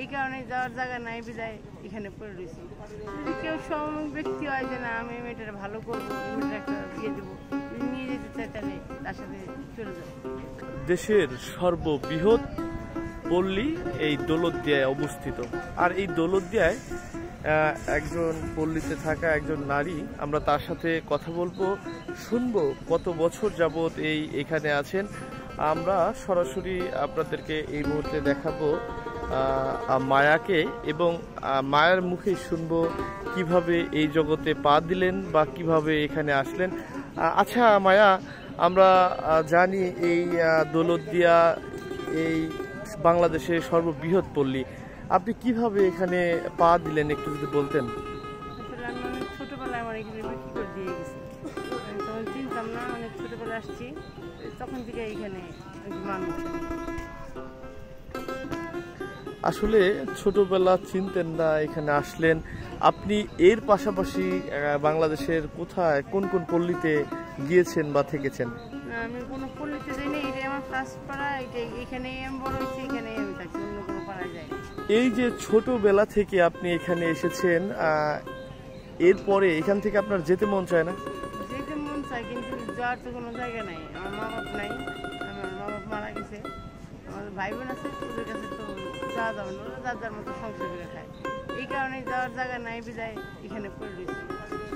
এই কারণে যাওয়ার জায়গা নাই বিদায় এখানে পড়ে রয়েছি। যদি কেউ সময় ব্যক্তি হয় যে না আমি মেয়েটার ভালো করবো, মেয়েটার একটা বিয়ে দেবো, যদি নিয়ে যেতে চাই তাহলে তার সাথে চলে যাবো। দেশের সর্ববৃহৎ পল্লী এই দৌলতদিয়ায় অবস্থিত। আর এই দৌলতদিয়ায় একজন পল্লীতে থাকা একজন নারী, আমরা তার সাথে কথা বলবো, শুনবো কত বছর যাবত এখানে আছেন। আমরা সরাসরি আপনাদেরকে এই মুহূর্তে দেখাবো মায়াকে, এবং মায়ার মুখে শুনবো কিভাবে এই জগতে পা দিলেন বা কিভাবে এখানে আসলেন। আচ্ছা মায়া, আমরা জানি এই দৌলতদিয়া এই বাংলাদেশের সর্ববৃহৎ পল্লী, আপনি কিভাবে এখানে পা দিলেন একটু যদি বলতেন। আসলে আমি অনেক ছোটবেলায় আমার এখানে বিক্রি করে দিয়ে গেছি, আমি তখন চিনতাম না, অনেক ছোটবেলায় আসছি, তখন থেকে এখানে মানুষ। আসলে ছোটবেলা চিনতেন না, এখানে আসলেন। আপনি এর পাশাপাশি বাংলাদেশের কোথায় কোন কোন পল্লীতে গিয়েছেন বা থেকেছেন? না, আমি কোনো পল্লীতে যাইনি, এটাই আমার ফার্স্ট পাড়া, এখানেই আমি বড় হয়েছি, এখানেই আমি থাকি, অন্য কোনো পাড়ায় যাই। এই যে ছোটবেলা থেকে আপনি এখানে এসেছেন, এরপরে এখান থেকে আপনার যেতে মন চায় না? যেতে মন চায়, কিন্তু যাওয়ার তো কোনো জায়গা নাই, আমার মা বাপ নাই, আমার মা বাপ মারা গেছে, আমার ভাই বোন আছে, ওদের কাছে তো যাওয়া যাবে না, ওরা যার যার মতো সংসার করে খায়। এই কারণে যাওয়ার জায়গা নাই বিদায় এখানে পড়ে রয়েছি।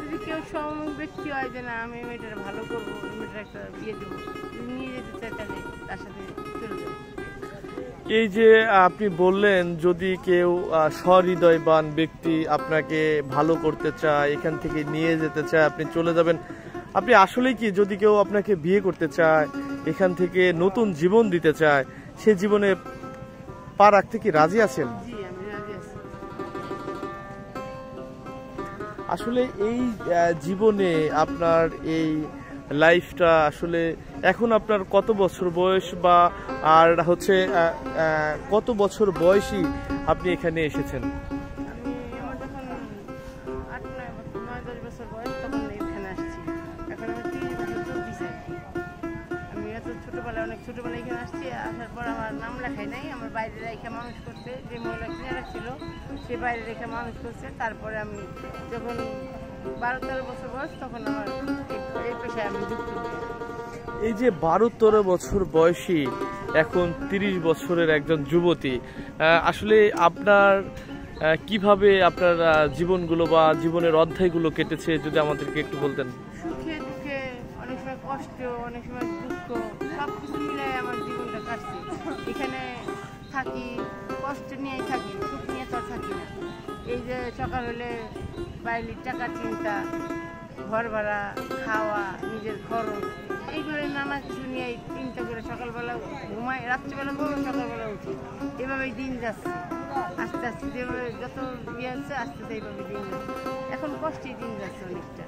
যদি কেউ সময় ব্যক্তি হয় যে না আমি মেয়েটার ভালো করবো, মেয়েটার একটা বিয়ে দেবো, যদি নিয়ে যেতে চাই তাহলে তার সাথে চলে যাবো। এই যে আপনি বললেন, যদি কেউ সহৃদয়বান ব্যক্তি আপনাকে ভালো করতে চায়, এখান থেকে নিয়ে যেতে চায়, আপনি চলে যাবেন। আপনি আসলেই কি, যদি কেউ আপনাকে বিয়ে করতে চায়, এখান থেকে নতুন জীবন দিতে চায়, সে জীবনে পা রাখতে কি রাজি আছেন? জি, আমি রাজি আছি। আসলে এই জীবনে আপনার এই লাইফটা আসলে এখন আপনার কত বছর বয়স, বা আর হচ্ছে কত বছর বয়সী আপনি এখানে এসেছেন? আমার যখন 8-9-10 বছর বয়স তখন এখানে আসছি, এখন আমি 30 বছর চলতেছে। আমি এত ছোটবেলায়, অনেক ছোটবেলায় এখানে আসছি, আসার পর আমার নাম লেখাই নাই, আমার বাইরে রেখে মানুষ করছে, যে মহিলা কিনে রাখছিল সে বাইরে রেখে মানুষ করছে। তারপরে আমি যখন 12-13 বছর বয়স তখন আমার এই পেশায় আমি যুক্ত হই। এই যে 12-13 বছর বয়সী, এখন 30 বছরের একজন যুবতী, আসলে আপনার কিভাবে আপনার জীবনগুলো বা জীবনের অধ্যায়গুলো কেটেছে যদি আমাদেরকে একটু বলতেন। সুখে দুঃখে, অনেক সময় কষ্ট, অনেক সময় দুঃখ, সব কিছু মিলাই আমার জীবনটা কাটছে। এখানে থাকি, কষ্ট নিয়েই থাকি, সুখ নিয়ে তো থাকি না। এই যে সকাল হলে বাইরের টাকার চিন্তা, ঘর ভাড়া, খাওয়া, নিজের খরচ, এইগুলো নানা কিছু নিয়ে চিন্তা করে সকালবেলা ঘুমাই, রাত্রিবেলা ঘুমাই, সকালবেলা উঠি, এভাবেই দিন যাচ্ছে। আস্তে আস্তে যেভাবে যত ইয়ে হচ্ছে আস্তে আস্তে এইভাবে দিন যাচ্ছে, এখন কষ্টেই দিন যাচ্ছে অনেকটা।